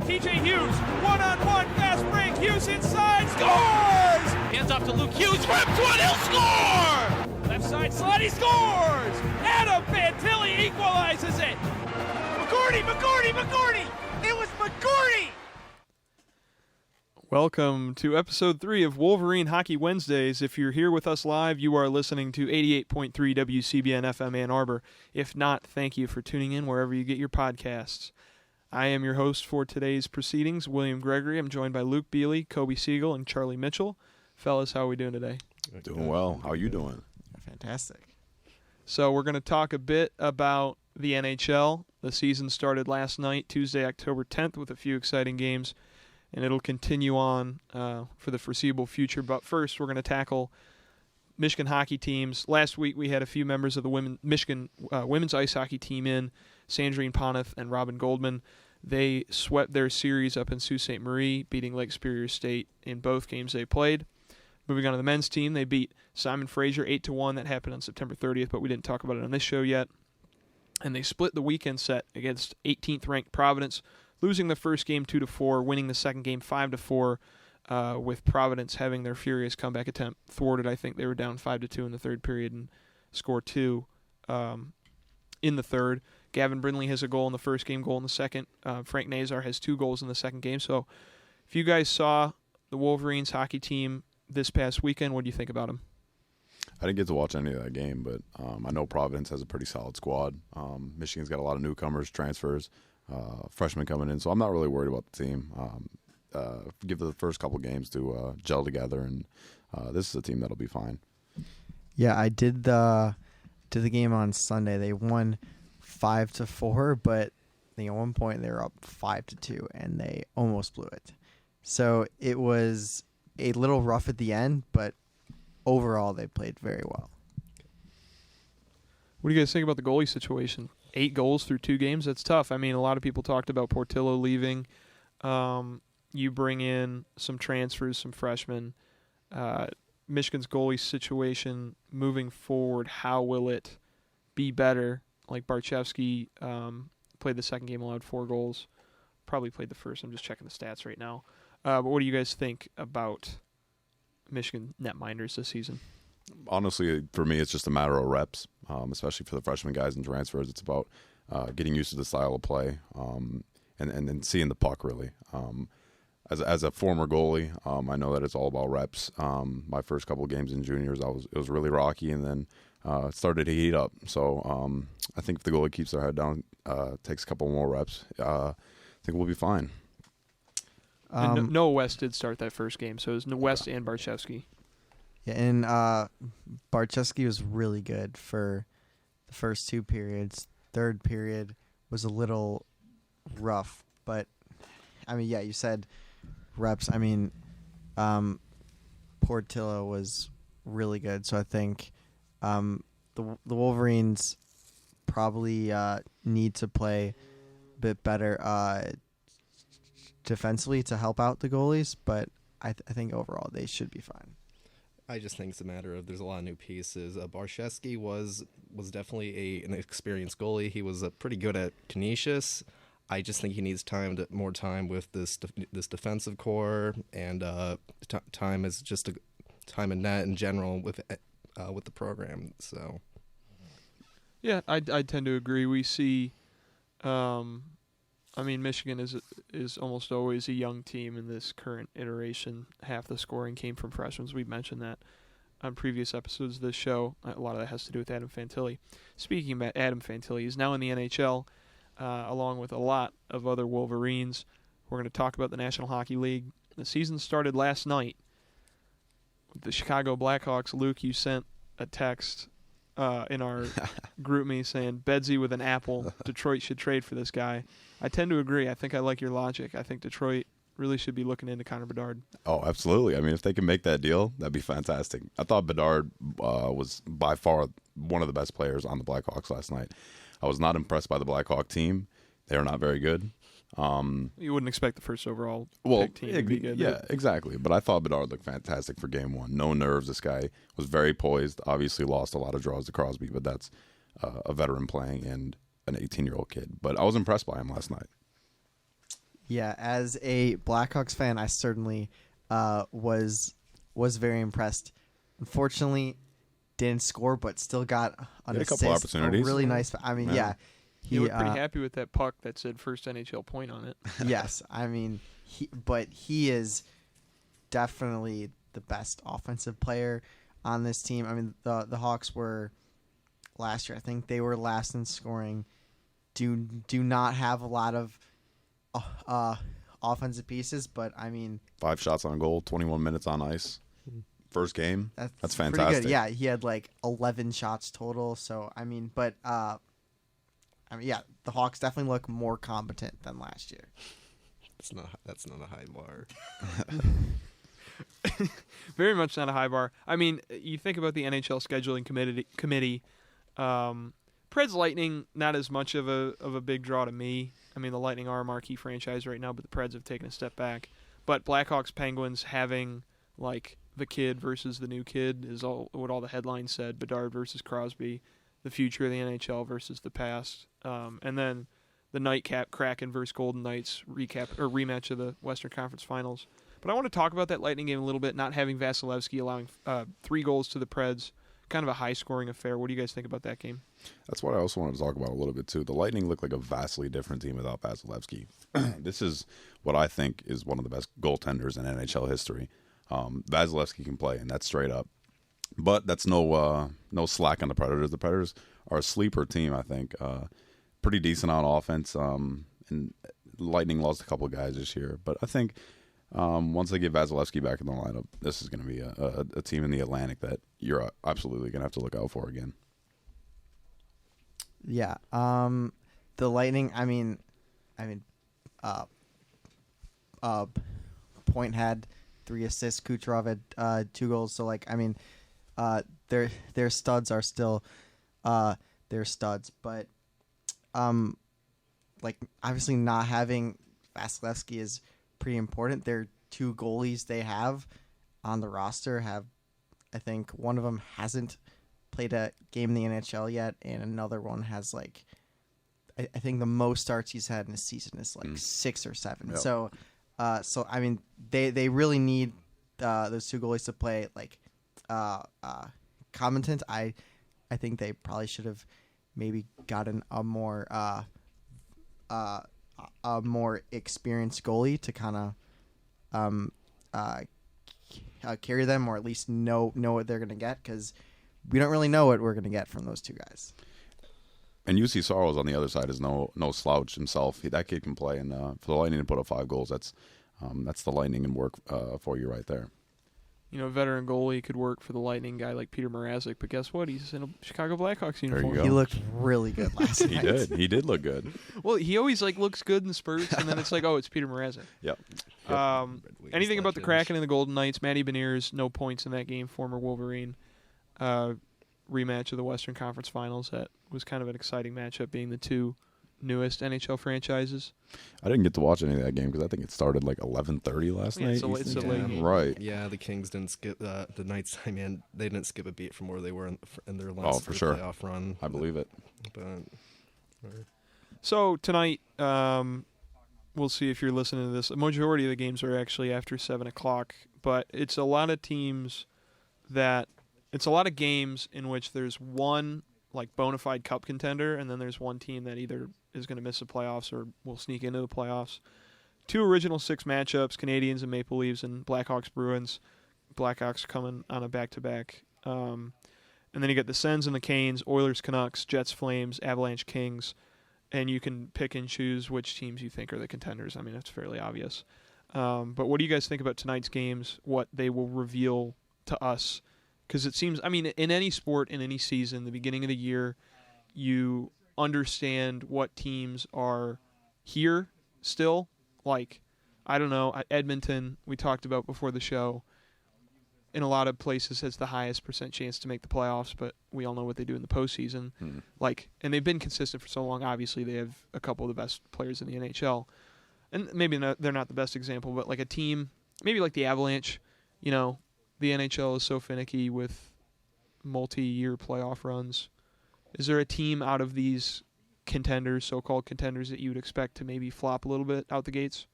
TJ Hughes, one-on-one, fast break, Hughes inside, scores! Hands off to Luke Hughes, rips one, he'll score! Left side slot, he scores! Adam Fantilli equalizes it! McGordy! It was McGordy! Welcome to episode 3 of Wolverine Hockey Wednesdays. If you're here with us live, you are listening to 88.3 WCBN-FM Ann Arbor. If not, thank you for tuning in wherever you get your podcasts. I am your host for today's proceedings, William Gregory. I'm joined by Luke Beally, Coby Segal, and Charlie Mitchell. Fellas, how are we doing today? Doing well. How are you doing? Fantastic. So we're going to talk a bit about the NHL. The season started last night, Tuesday, October 10th, with a few exciting games, and it'll continue on for the foreseeable future. But first, we're going to tackle Michigan hockey teams. Last week, we had a few members of the Michigan women's ice hockey team in, Sandrine Ponath and Robin Goldman. They swept their series up in Sault Ste. Marie, beating Lake Superior State in both games they played. Moving on to the men's team, they beat Simon Fraser 8-1. That happened on September 30th, but we didn't talk about it on this show yet. And they split the weekend set against 18th-ranked Providence, losing the first game 2-4, winning the second game 5-4, with Providence having their furious comeback attempt thwarted. I think they were down 5-2 in the third period and scored 2 in the third. Gavin Brindley has a goal in the first game, goal in the second. Frank Nazar has 2 goals in the second game. So if you guys saw the Wolverines hockey team this past weekend, what do you think about them? I didn't get to watch any of that game, but I know Providence has a pretty solid squad. Michigan's got a lot of newcomers, transfers, freshmen coming in, so I'm not really worried about the team. Give the first couple games to gel together, and this is a team that'll be fine. Yeah, I did the game on Sunday. They won 5-4, but at one point they were up 5-2, and they almost blew it. So it was a little rough at the end, but overall they played very well. What do you guys think about the goalie situation? 8 goals through 2 games, that's tough. I mean, a lot of people talked about Portillo leaving. You bring in some transfers, some freshmen. Michigan's goalie situation moving forward, how will it be better? Like Barchevsky played the second game, allowed 4 goals. Probably played the first. I'm just checking the stats right now. But what do you guys think about Michigan netminders this season? Honestly, for me, it's just a matter of reps, especially for the freshman guys and transfers. It's about getting used to the style of play and then seeing the puck, really. As a former goalie, I know that it's all about reps. My first couple of games in juniors, it was really rocky, and then it started to heat up. So I think if the goalie keeps their head down, takes a couple more reps, I think we'll be fine. And Noah West did start that first game, so it was West and Barchevsky. Yeah, and Barchevsky was really good for the first 2 periods. Third period was a little rough, but I mean, yeah, you said reps. I mean, Portillo was really good, so I think the Wolverines probably need to play a bit better defensively to help out the goalies, but I think overall they should be fine. I just think it's a matter of there's a lot of new pieces. Barchevsky was definitely an experienced goalie. He was pretty good at Canisius. I just think he needs more time with this defensive core, and time is just time in net in general with the program. So, yeah, I tend to agree. We see. I mean, Michigan is almost always a young team in this current iteration. Half the scoring came from freshmen. We've mentioned that on previous episodes of this show. A lot of that has to do with Adam Fantilli. Speaking about Adam Fantilli, he's now in the NHL, along with a lot of other Wolverines. We're going to talk about the National Hockey League. The season started last night with the Chicago Blackhawks. Luke, you sent a text in our group me saying, Bedsy with an apple, Detroit should trade for this guy. I tend to agree. I think I like your logic. I think Detroit really should be looking into Connor Bedard. Oh, absolutely. I mean, if they can make that deal, that'd be fantastic. I thought Bedard was by far one of the best players on the Blackhawks last night. I was not impressed by the Blackhawk team. They are not very good. You wouldn't expect the first overall pick team to be good. Yeah, exactly. But I thought Bedard looked fantastic for game 1. No nerves. This guy was very poised. Obviously lost a lot of draws to Crosby, but that's a veteran playing and an 18-year-old kid. But I was impressed by him last night. Yeah, as a Blackhawks fan, I certainly was very impressed. Unfortunately, didn't score, but still got an Had a assist. couple opportunities. A really nice. I mean, Yeah. He looked pretty happy with that puck that said first NHL point on it. Yes, I mean, he is definitely the best offensive player on this team. I mean, the Hawks were last year. I think they were last in scoring. Do not have a lot of offensive pieces, but I mean, 5 shots on goal, 21 minutes on ice. First game. That's pretty fantastic. good. Yeah, he had like 11 shots total. So I mean, but yeah, the Hawks definitely look more competent than last year. That's not a high bar. Very much not a high bar. I mean, you think about the NHL scheduling committee. Preds Lightning, not as much of a big draw to me. I mean, the Lightning are a marquee franchise right now, but the Preds have taken a step back. But Blackhawks Penguins having like the kid versus the new kid is what all the headlines said. Bedard versus Crosby, the future of the NHL versus the past, and then the nightcap Kraken versus Golden Knights rematch of the Western Conference Finals. But I want to talk about that Lightning game a little bit. Not having Vasilevsky allowing 3 goals to the Preds, kind of a high-scoring affair. What do you guys think about that game? That's what I also wanted to talk about a little bit, too. The Lightning look like a vastly different team without Vasilevsky. This is what I think is one of the best goaltenders in NHL history. Vasilevsky can play, and that's straight up. But that's no slack on the Predators. The Predators are a sleeper team, I think. Pretty decent on offense. And Lightning lost a couple of guys this year. But I think once they get Vasilevsky back in the lineup, this is going to be a team in the Atlantic that you're absolutely going to have to look out for again. Yeah. The Lightning, I mean, Point had 3 assists. Kucherov had 2 goals. So, like, I mean, their studs are still their studs. But, like, obviously not having Vasilevsky is pretty important. Their 2 goalies they have on the roster have, I think, one of them hasn't played a game in the NHL yet, and another one has, like, I think the most starts he's had in a season is like 6 or 7. Yep. So I mean, they really need those 2 goalies to play like competent. I think they probably should have maybe gotten a more experienced goalie to kind of carry them, or at least know what they're gonna get, because we don't really know what we're gonna get from those 2 guys. And UC Saros on the other side is no slouch himself. That kid can play, and for the Lightning to put up 5 goals, that's the Lightning and work for you right there. You know, a veteran goalie could work for the Lightning, guy like Peter Mrazek, but guess what? He's in a Chicago Blackhawks uniform. go. He looked really good last night. He did look good. Well, he always like looks good in spurts, and then it's like, oh, it's Peter Mrazek. Yep. Anything about the Kraken and the Golden Knights? Matty Beniers, no points in that game, former Wolverine. Rematch of the Western Conference Finals. That was kind of an exciting matchup, being the 2 newest NHL franchises. I didn't get to watch any of that game because I think it started like 11:30 last night. It's a late game. Right. Yeah, the Kings didn't skip the Knights. I mean, they didn't skip a beat from where they were in their last playoff run. I believe it. But So tonight, we'll see if you're listening to this. The majority of the games are actually after 7 o'clock, but it's a lot of teams it's a lot of games in which there's one like bona fide cup contender, and then there's one team that either is going to miss the playoffs or will sneak into the playoffs. 2 original 6 matchups: Canadians and Maple Leafs, and Blackhawks Bruins. Blackhawks coming on a back-to-back. And then you get the Sens and the Canes, Oilers Canucks, Jets Flames, Avalanche Kings, and you can pick and choose which teams you think are the contenders. I mean, that's fairly obvious. But what do you guys think about tonight's games, what they will reveal to us? Because it seems, I mean, in any sport, in any season, the beginning of the year, you understand what teams are here still. Like, I don't know, Edmonton, we talked about before the show, in a lot of places has the highest % chance to make the playoffs, but we all know what they do in the postseason. Like, and they've been consistent for so long. Obviously, they have a couple of the best players in the NHL. And maybe they're not the best example, but like a team, maybe like the Avalanche, you know, the NHL is so finicky with multi-year playoff runs. Is there a team out of these contenders, so-called contenders, that you would expect to maybe flop a little bit out the gates?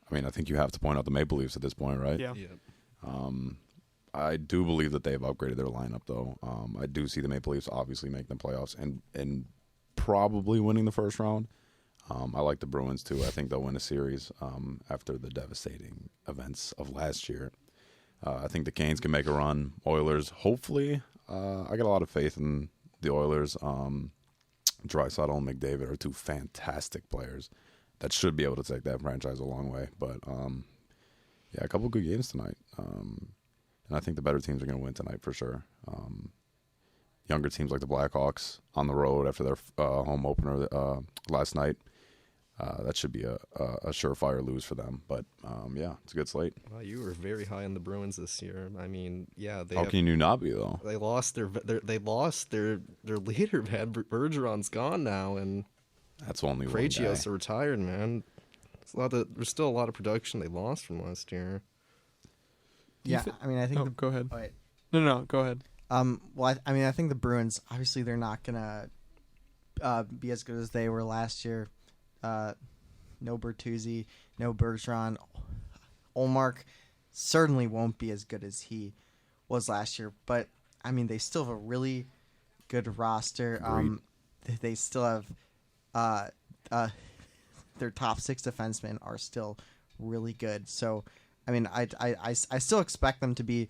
I mean, I think you have to point out the Maple Leafs at this point, right? Yeah. I do believe that they've upgraded their lineup, though. I do see the Maple Leafs obviously making the playoffs and probably winning the first round. I like the Bruins, too. I think they'll win a series after the devastating events of last year. I think the Canes can make a run. Oilers, hopefully. I got a lot of faith in the Oilers. Draisaitl and McDavid are two fantastic players that should be able to take that franchise a long way. But, yeah, a couple good games tonight. And I think the better teams are going to win tonight for sure. Younger teams like the Blackhawks on the road after their home opener last night. That should be a surefire lose for them. But, yeah, it's a good slate. Wow, you were very high on the Bruins this year. I mean, yeah. How can you not be, though? They lost their leader, man. Bergeron's gone now, and that's only one Krejci's guy. retired, man. There's still a lot of production they lost from last year. Yeah, I mean, I think. Go ahead. Oh, wait. No, go ahead. Well, I mean, I think the Bruins, obviously, they're not gonna be as good as they were last year. No Bertuzzi, no Bergeron. Ullmark certainly won't be as good as he was last year, but I mean, they still have a really good roster. They still have their top 6 defensemen are still really good. So, I mean, I still expect them to be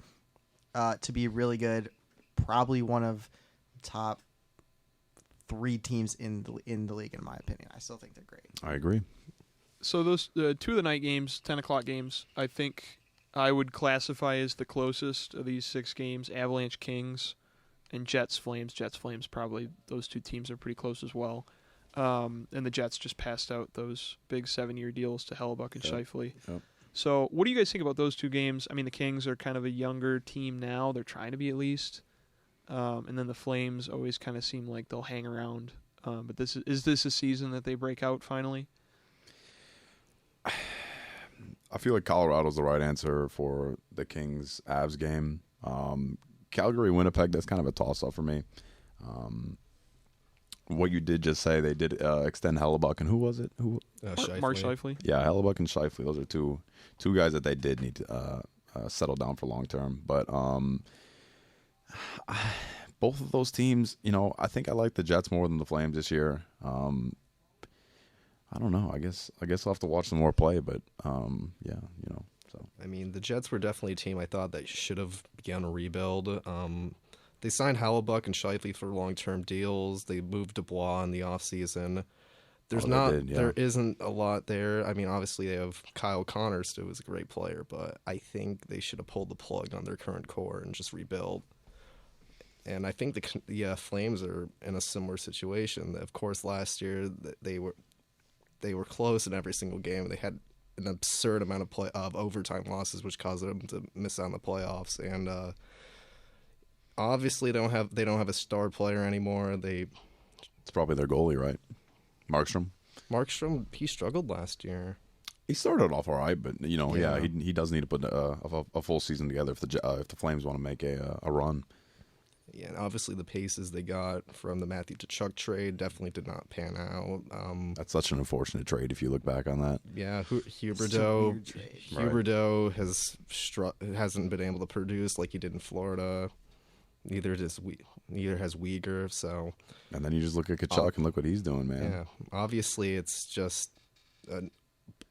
really good. Probably one of the top 3 teams in the league, in my opinion. I still think they're great. I agree. So those 2 of the night games, 10 o'clock games, I think I would classify as the closest of these 6 games. Avalanche Kings and Jets Flames. Jets Flames, probably those 2 teams are pretty close as well. And the Jets just passed out those big 7-year deals to Hellebuck and Scheifele. Yep. So what do you guys think about those 2 games? I mean, the Kings are kind of a younger team now. They're trying to be at least. And then the Flames always kind of seem like they'll hang around. But is this a season that they break out finally? I feel like Colorado's the right answer for the Kings-Avs game. Calgary-Winnipeg, that's kind of a toss-up for me. What you did just say, they did extend Hellebuck, and who was it? Mark Scheifele. Yeah, Hellebuck and Scheifele. Those are two guys that they did need to settle down for long term. But both of those teams, I think I like the Jets more than the Flames this year. I don't know. I guess I'll have to watch some more play. But yeah, So I mean, the Jets were definitely a team I thought that should have begun a rebuild. They signed Hellebuck and Scheifele for long-term deals. They moved Dubois in the offseason. There isn't a lot there. I mean, obviously they have Kyle Connors, who is a great player, but I think they should have pulled the plug on their current core and just rebuild. And I think the Flames are in a similar situation. Of course, last year they were close in every single game. They had an absurd amount of overtime losses, which caused them to miss out on the playoffs. And obviously, they don't have a star player anymore. It's probably their goalie, right? Markstrom, he struggled last year. He started off all right, but he does need to put a full season together if the Flames want to make a run. Yeah, and obviously the paces they got from the Matthew Tkachuk trade definitely did not pan out. That's such an unfortunate trade if you look back on that. Yeah, Huberdeau hasn't been able to produce like he did in Florida. Neither has Weegar. So, and then you just look at Tkachuk and look what he's doing, man. Yeah, obviously it's just an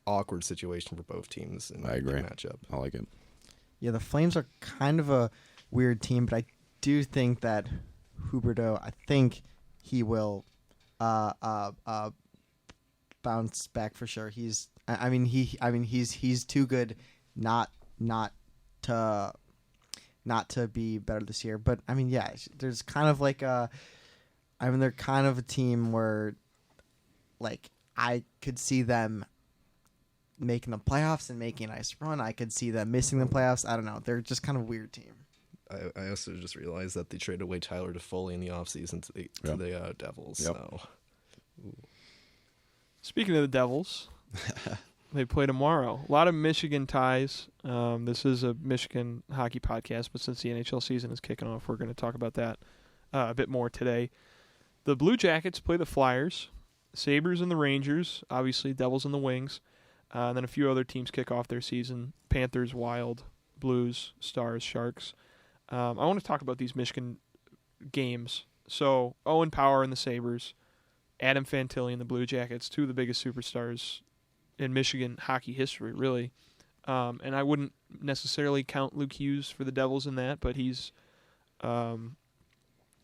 awkward situation for both teams in I agree. The matchup. I like it. Yeah, the Flames are kind of a weird team, but I do think that Huberdeau, I think he will bounce back for sure. He's too good not to be better this year. But I mean, yeah, there's kind of like they're kind of a team where like I could see them making the playoffs and making a nice run. I could see them missing the playoffs. I don't know. They're just kind of a weird team. I also just realized that they traded away Tyler Toffoli in the offseason to the Devils. Yep. So, Speaking of the Devils, they play tomorrow. A lot of Michigan ties. This is a Michigan hockey podcast, but since the NHL season is kicking off, we're going to talk about that a bit more today. The Blue Jackets play the Flyers, Sabres and the Rangers, obviously Devils and the Wings. And then a few other teams kick off their season: Panthers, Wild, Blues, Stars, Sharks. I want to talk about these Michigan games. So Owen Power and the Sabres, Adam Fantilli and the Blue Jackets, two of the biggest superstars in Michigan hockey history, really. And I wouldn't necessarily count Luke Hughes for the Devils in that, but he's on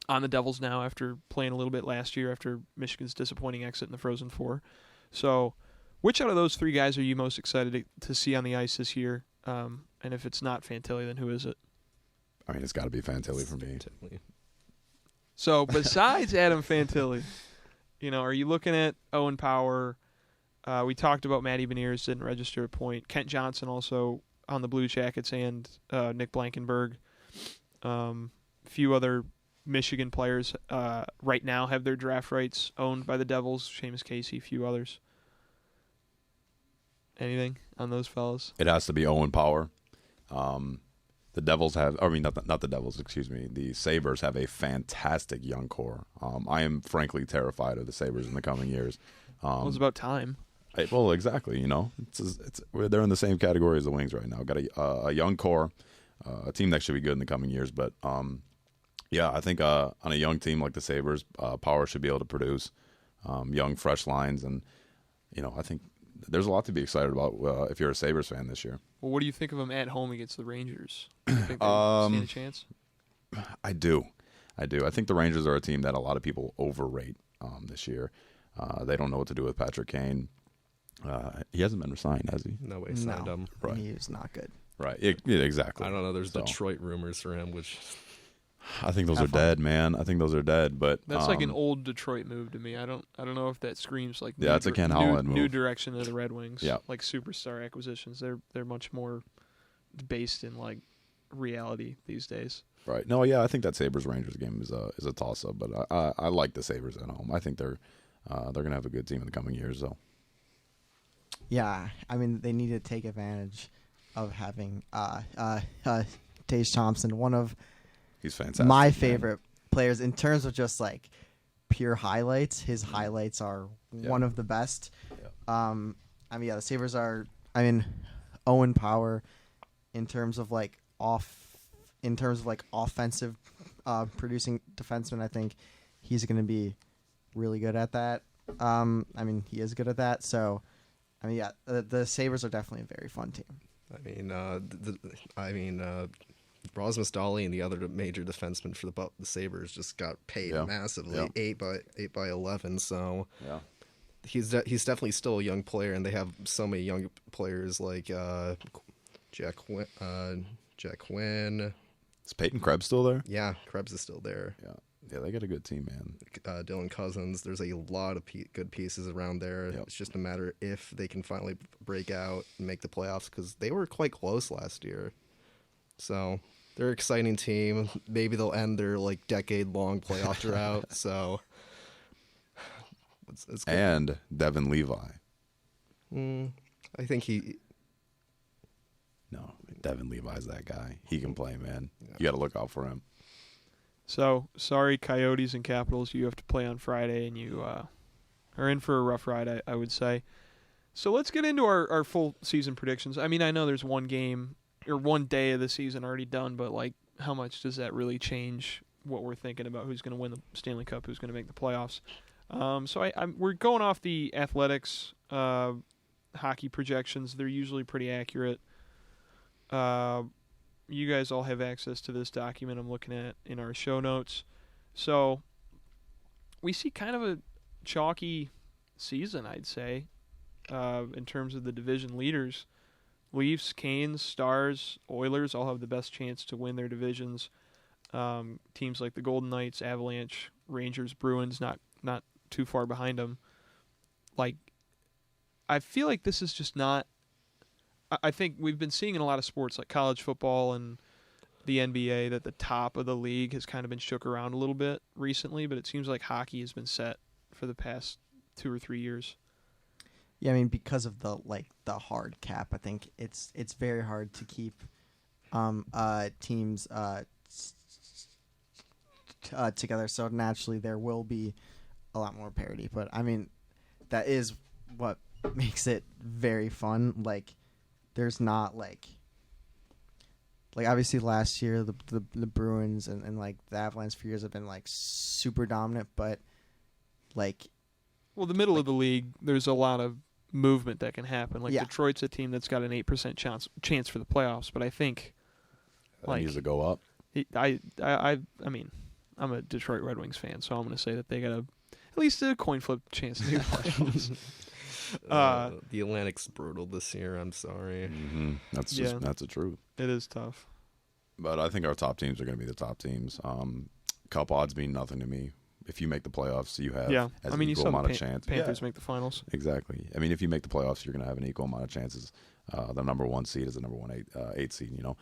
the Devils now after playing a little bit last year after Michigan's disappointing exit in the Frozen Four. So which out of those three guys are you most excited to see on the ice this year? And if it's not Fantilli, then who is it? I mean, it's got to be Fantilli for me. So besides Adam Fantilli, are you looking at Owen Power? We talked about Matty Beniers, didn't register a point. Kent Johnson also on the Blue Jackets, and Nick Blankenberg. A few other Michigan players right now have their draft rights owned by the Devils. Seamus Casey, a few others. Anything on those fellas? It has to be Owen Power. The Devils have, not the Devils, excuse me. The Sabres have a fantastic young core. I am frankly terrified of the Sabres in the coming years. Well, it's about time. Well, exactly. They're in the same category as the Wings right now. Got a young core, a team that should be good in the coming years. But I think on a young team like the Sabres, Power should be able to produce young, fresh lines, and I think there's a lot to be excited about if you're a Sabres fan this year. Well, what do you think of them at home against the Rangers? Do you think they stand a chance? I do. I think the Rangers are a team that a lot of people overrate this year. They don't know what to do with Patrick Kane. He hasn't been resigned, has he? No way signed him. Right. He is not good. Right. Yeah, exactly. I don't know. There's Detroit rumors for him, which I think those are dead, man. I think those are dead. But that's like an old Detroit move to me. I don't know if that screams like it's a Ken Holland move. New direction of the Red Wings. Yeah. Like superstar acquisitions. They're much more based in like reality these days. Right. No. Yeah. I think that Sabres Rangers game is a toss up. But I like the Sabres at home. I think they're gonna have a good team in the coming years, though. Yeah, I mean they need to take advantage of having Tage Thompson, one of he's fantastic. My favorite players in terms of just like pure highlights. His highlights are one of the best. Yeah. The Sabres are. Owen Power, in terms of offensive producing defenseman, I think he's going to be really good at that. He is good at that. So, the Sabres are definitely a very fun team. Rasmus Dahlin and the other major defenseman for the Sabres just got paid massively, 8 by 11. So he's definitely still a young player, and they have so many young players like Jack Quinn. Is Peyton Krebs still there? Yeah, Krebs is still there. Yeah, they got a good team, man. Dylan Cousins. There's a lot of good pieces around there. Yep. It's just a matter if they can finally break out and make the playoffs, because they were quite close last year. So they're an exciting team. Maybe they'll end their decade-long playoff drought. So it's good. And Devin Levi. I think he. No, Devin Levi's that guy. He can play, man. Yeah. You got to look out for him. So, sorry, Coyotes and Capitals, you have to play on Friday, and you are in for a rough ride, I would say. So let's get into our full season predictions. I know there's one game or one day of the season already done, but how much does that really change what we're thinking about who's going to win the Stanley Cup, who's going to make the playoffs? We're going off the Athletics hockey projections. They're usually pretty accurate. You guys all have access to this document I'm looking at in our show notes. So we see kind of a chalky season, I'd say, in terms of the division leaders. Leafs, Canes, Stars, Oilers all have the best chance to win their divisions. Teams like the Golden Knights, Avalanche, Rangers, Bruins, not too far behind them. I feel like this is just not. I think we've been seeing in a lot of sports like college football and the NBA that the top of the league has kind of been shook around a little bit recently, but it seems like hockey has been set for the past 2 or 3 years. Yeah, because of the hard cap, I think it's very hard to keep teams together. So naturally, there will be a lot more parity. But that is what makes it very fun. Like, there's not like obviously last year the Bruins and like the Avalanche for years have been like super dominant, but like, well, the middle of the league, there's a lot of movement that can happen. Like Detroit's a team that's got an 8% chance for the playoffs, but I think It needs to go up. I mean, I'm a Detroit Red Wings fan, so I'm going to say that they got at least a coin flip chance to do the playoffs. The Atlantic's brutal this year. I'm sorry. Mm-hmm. That's the truth. It is tough. But I think our top teams are going to be the top teams. Cup odds mean nothing to me. If you make the playoffs, you have as an equal amount of chance. Panthers make the finals. Exactly. I mean, if you make the playoffs, you're going to have an equal amount of chances. The number 1 seed is the number 8 seed, you know.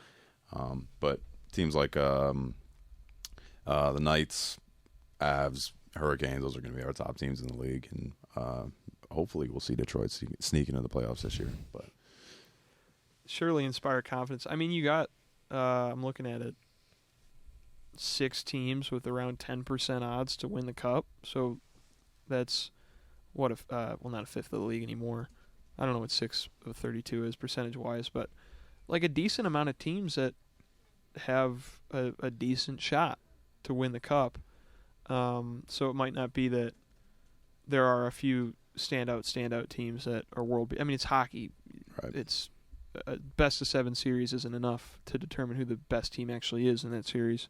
But teams like the Knights, Avs, Hurricanes, those are going to be our top teams in the league. And hopefully we'll see Detroit sneak into the playoffs this year. But surely inspire confidence. I mean, you got, I'm looking at it, 6 teams with around 10% odds to win the Cup. So that's what if not a fifth of the league anymore. I don't know what 6 of 32 is percentage-wise, but like a decent amount of teams that have a decent shot to win the Cup. So it might not be that there are a few standout teams that are world. I mean, it's hockey. Right. It's a best of 7 series isn't enough to determine who the best team actually is in that series.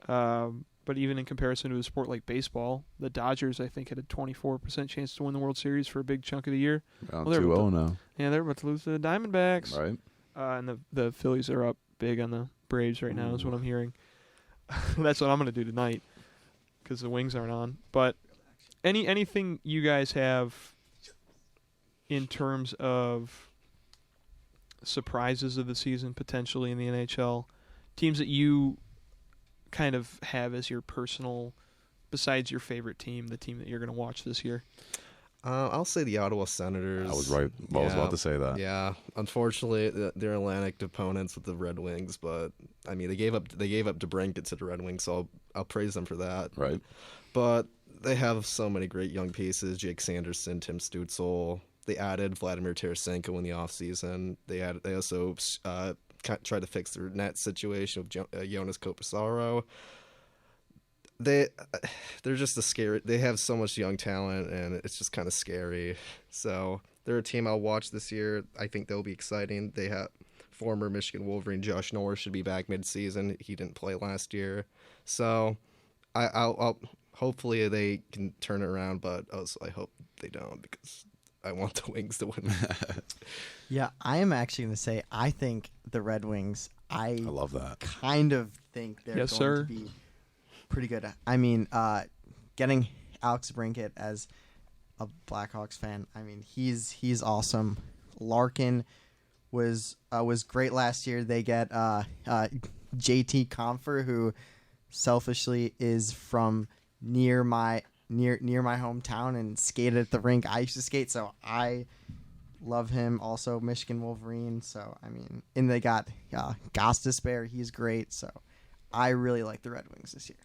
But even in comparison to a sport like baseball, the Dodgers, I think, had a 24% chance to win the World Series for a big chunk of the year. Well, 2-0 now. Yeah, they're about to lose to the Diamondbacks. Right. And the Phillies are up big on the Braves right now, is what I'm hearing. That's what I'm going to do tonight because the Wings aren't on. But anything you guys have in terms of surprises of the season potentially in the NHL, teams that you kind of have as your personal, besides your favorite team, the team that you're going to watch this year? I'll say the Ottawa Senators. I was right. I was about to say that. Yeah, unfortunately, they're Atlantic opponents with the Red Wings, but I mean, they gave up DeBrincat to the Red Wings, so I'll praise them for that. Right. But they have so many great young pieces: Jake Sanderson, Tim Stützle. They added Vladimir Tarasenko in the offseason. They also tried to fix their net situation with Jonas Korpisalo. They're just a scary. They have so much young talent, and it's just kind of scary. So they're a team I'll watch this year. I think they'll be exciting. They have former Michigan Wolverine Josh Norris should be back mid-season. He didn't play last year, so I'll hopefully they can turn it around. But also I hope they don't because I want the Wings to win. Yeah, I am actually going to say I think the Red Wings. I love that. Kind of think they're going to be pretty good. I mean, getting Alex DeBrincat as a Blackhawks fan, I mean, he's awesome. Larkin was great last year. They get JT Compher, who selfishly is from near my hometown and skated at the rink I used to skate, so I love him. Also, Michigan Wolverine. So I mean, and they got Gostisbehere. He's great. So I really like the Red Wings this year.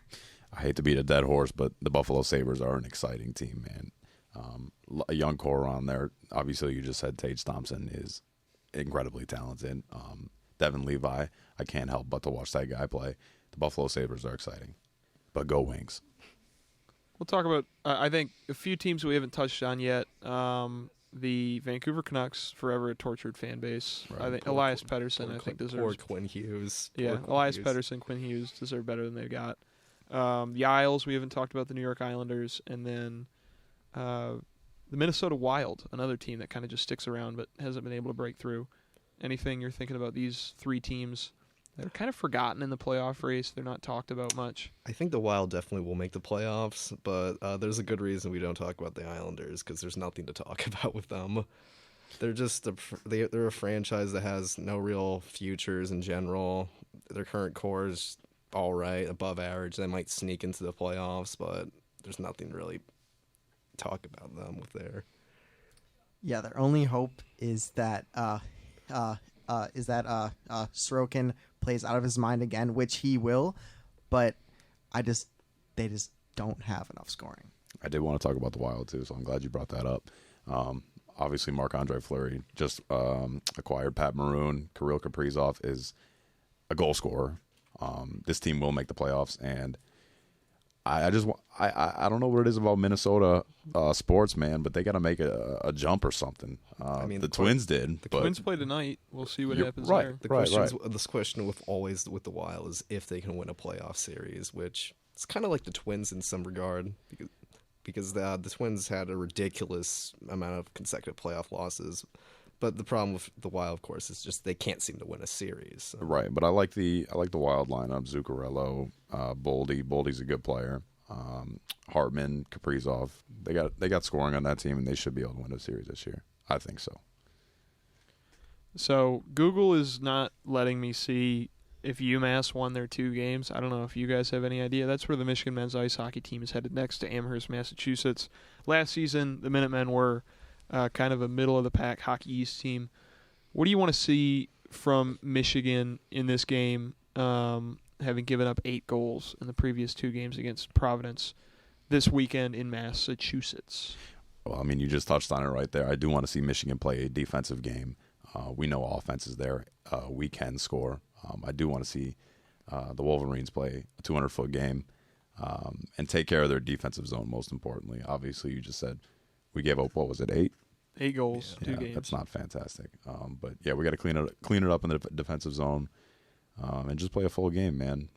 I hate to beat a dead horse, but the Buffalo Sabres are an exciting team, man. A young core on there. Obviously, you just said Tage Thompson is incredibly talented. Devin Levi, I can't help but to watch that guy play. The Buffalo Sabres are exciting. But go Wings. We'll talk about, I think, a few teams we haven't touched on yet. The Vancouver Canucks, forever a tortured fan base. Right. I think Elias Pettersson, I think, deserves. Poor Quinn Hughes. Elias Pettersson, Quinn Hughes deserve better than they got. The Isles, we haven't talked about the New York Islanders, and then the Minnesota Wild, another team that kind of just sticks around but hasn't been able to break through. Anything you're thinking about these 3 teams that are kind of forgotten in the playoff race? They're not talked about much. I think the Wild definitely will make the playoffs, but there's a good reason we don't talk about the Islanders because there's nothing to talk about with them. They're just they're a franchise that has no real futures in general. Their current core is all right, above average. They might sneak into the playoffs, but there's nothing really to talk about them with there. Yeah, their only hope is that Sorokin plays out of his mind again, which he will, but they just don't have enough scoring. I did want to talk about the Wild too, so I'm glad you brought that up. Obviously, Marc-Andre Fleury just acquired Pat Maroon. Kirill Kaprizov is a goal scorer. This team will make the playoffs, and I don't know what it is about Minnesota sports, man, but they got to make a jump or something. The Twins did. The Twins play tonight. We'll see what happens right. there. This question with the Wild is if they can win a playoff series, which it's kind of like the Twins in some regard because the Twins had a ridiculous amount of consecutive playoff losses. But the problem with the Wild, of course, is just they can't seem to win a series. So. Right, but I like the Wild lineup. Zuccarello, Boldy. Boldy's a good player. Hartman, Kaprizov. They got scoring on that team, and they should be able to win a series this year. I think so. So Google is not letting me see if UMass won their 2 games. I don't know if you guys have any idea. That's where the Michigan men's ice hockey team is headed next to Amherst, Massachusetts. Last season, the Minutemen were kind of a middle-of-the-pack Hockey East team. What do you want to see from Michigan in this game, having given up 8 goals in the previous 2 games against Providence this weekend in Massachusetts? Well, I mean, you just touched on it right there. I do want to see Michigan play a defensive game. We know offense is there. We can score. I do want to see the Wolverines play a 200-foot game and take care of their defensive zone, most importantly. Obviously, you just said we gave up, what was it, 8? 8 goals, 2 games. That's not fantastic. But, yeah, we got to clean it up in the defensive zone and just play a full game, man.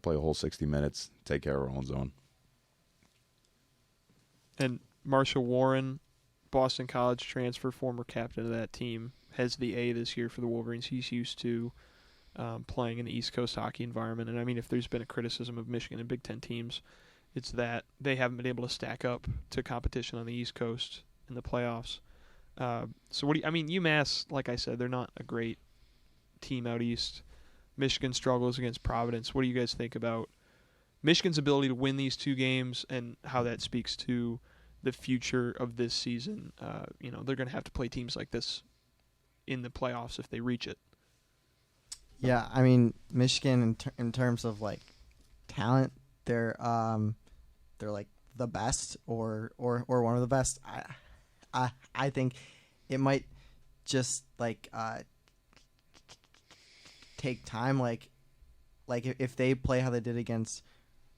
Play a whole 60 minutes, take care of our own zone. And Marshall Warren, Boston College transfer, former captain of that team, has the A this year for the Wolverines. He's used to playing in the East Coast hockey environment. And, I mean, if there's been a criticism of Michigan and Big Ten teams, it's that they haven't been able to stack up to competition on the East Coast in the playoffs. So, UMass, like I said, they're not a great team out East. Michigan struggles against Providence. What do you guys think about Michigan's ability to win these 2 games and how that speaks to the future of this season? They're going to have to play teams like this in the playoffs if they reach it. Yeah, I mean, Michigan in terms of like talent, they're like the best or one of the best. I think it might just like take time. Like if they play how they did against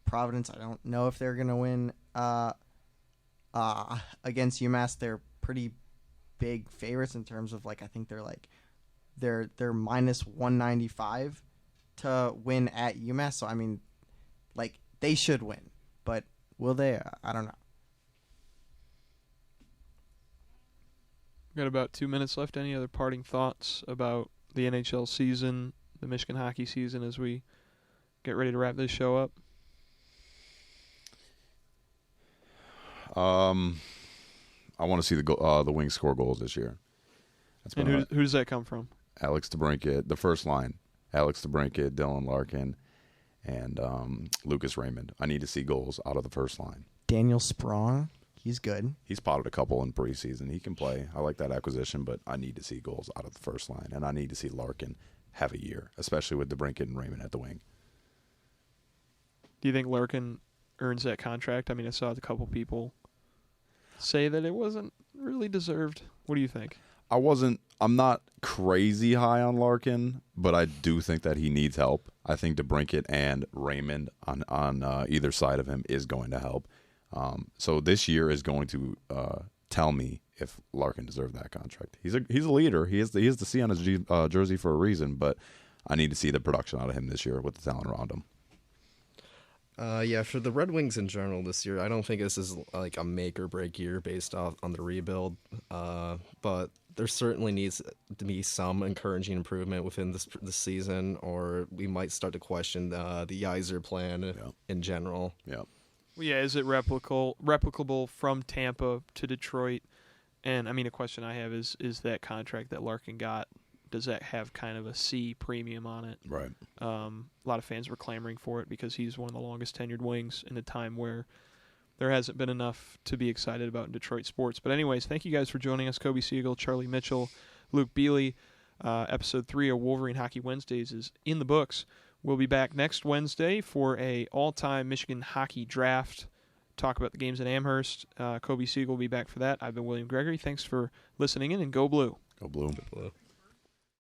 Providence, I don't know if they're gonna win. Against UMass, they're pretty big favorites in terms of like I think they're minus 195 to win at UMass. So I mean, like they should win, but will they? I don't know. We've got about 2 minutes left. Any other parting thoughts about the NHL season, the Michigan hockey season, as we get ready to wrap this show up? I want to see the Wings score goals this year. And who does that come from? Alex DeBrincat, the first line. Alex DeBrincat, Dylan Larkin, and Lucas Raymond. I need to see goals out of the first line. Daniel Sprong, he's good. He's potted a couple in preseason. He can play. I like that acquisition, but I need to see goals out of the first line, and I need to see Larkin have a year, especially with DeBrincat and Raymond at the wing. Do you think Larkin earns that contract? I mean, I saw a couple people say that it wasn't really deserved. What do you think? I'm not crazy high on Larkin, but I do think that he needs help. I think DeBrincat and Raymond on either side of him is going to help. So this year is going to tell me if Larkin deserved that contract. He's a leader. He has the C on his jersey for a reason, but I need to see the production out of him this year with the talent around him. For the Red Wings in general this year, I don't think this is like a make or break year based off on the rebuild. But there certainly needs to be some encouraging improvement within this season, or we might start to question the Yzer plan in general. Yeah. Well, yeah, is it replicable from Tampa to Detroit? And I mean, a question I have is that contract that Larkin got, does that have kind of a C premium on it? Right. A lot of fans were clamoring for it because he's one of the longest tenured wings in a time where there hasn't been enough to be excited about in Detroit sports. But anyways, thank you guys for joining us. Coby Segal, Charlie Mitchell, Luke Beally. Episode 3 of Wolverine Hockey Wednesdays is in the books. We'll be back next Wednesday for a all-time Michigan hockey draft talk about the games at Amherst. Coby Segal will be back for that. I've been William Gregory. Thanks for listening in, and go Blue. Go Blue. Good blow.